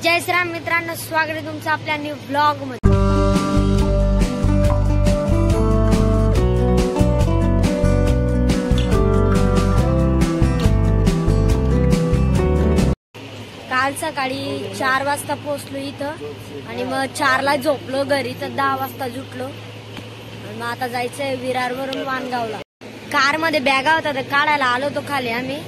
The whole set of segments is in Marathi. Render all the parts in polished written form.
जय श्रीराम मित्रांनो, स्वागत आहे तुमचं आपल्या न्यू ब्लॉग मध्ये। काल सकाळी 4 वाजता पोहोचलो इथं आणि मग 4ला झोपलो घरी, तर 10 वाजता उठलो। मग आता जायचंय विरारवरून वाणगावला। कार मध्ये बॅगा होता तर काढायला आलो तो खाली आम्ही।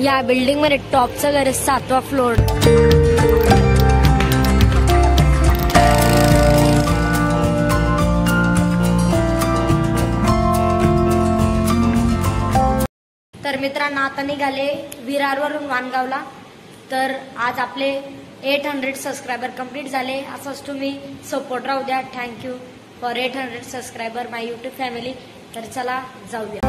या बिल्डिंग मध्ये टॉपचं घर आहे, 7वा फ्लोर। तर मित्रांनो आता निघाले विरारवरून वाणगावला। तर आज आपले 800 सबस्क्रायबर कंप्लीट झाले। असंच तुम्ही सपोर्ट राहू द्या। Thank you for 800 subscriber my YouTube family. तर चला जाऊया।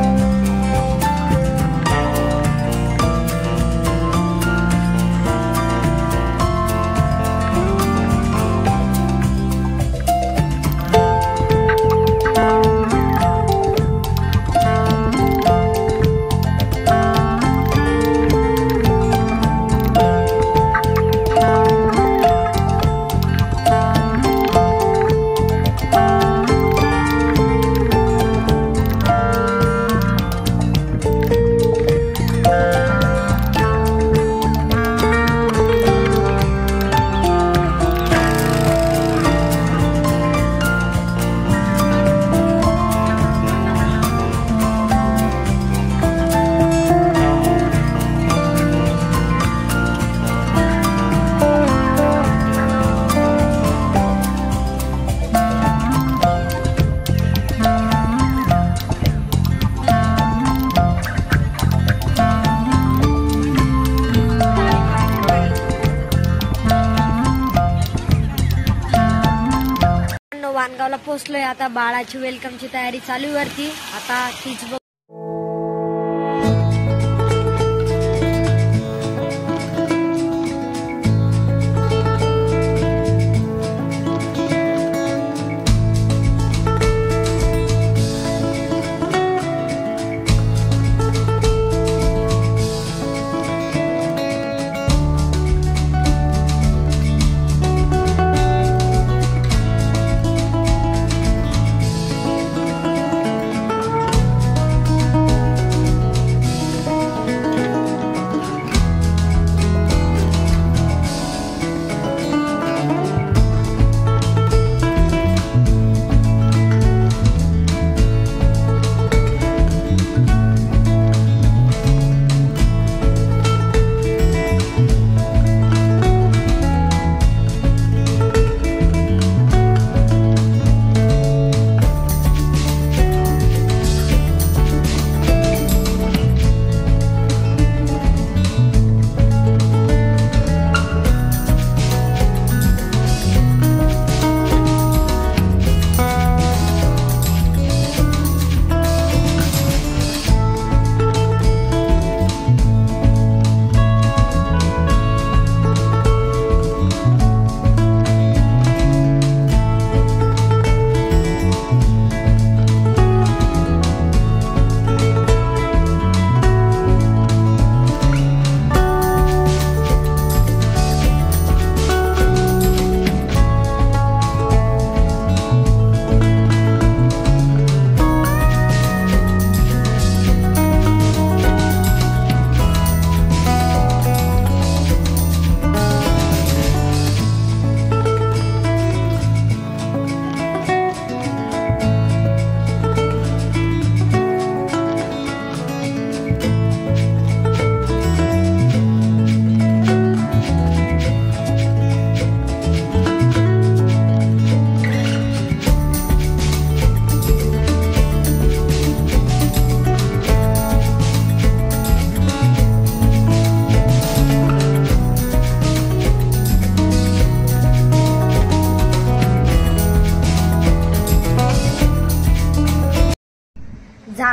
वाणगावला पोहोचलोय। आता बाळाची वेलकमची तयारी चालू वरती। आता तीच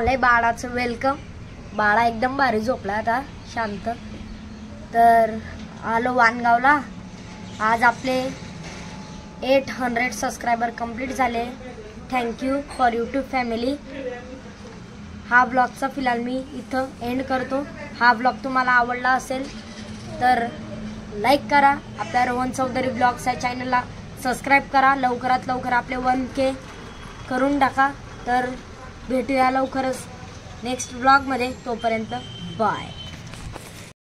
झालंय बाळाचं वेलकम. बाळा एकदम भारी झोपला आता शांत. तर आलो वानगावला. आज आपले 800 सबस्क्रायबर कंप्लीट झाले. Thank you for YouTube family. हा ब्लॉगचा फिलहाल मी इथं एंड करतो. हा ब्लॉग तुम्हाला आवडला असेल तर लाईक करा. आपल्या रोहन चौधरी ब्लॉग्स या चॅनलला सबस्क्राईब करा. लवकरात लवकर आपले 1K करून टाका. तर भेटूया लवकरच नेक्स्ट ब्लॉगमध्ये. तोपर्यंत बाय.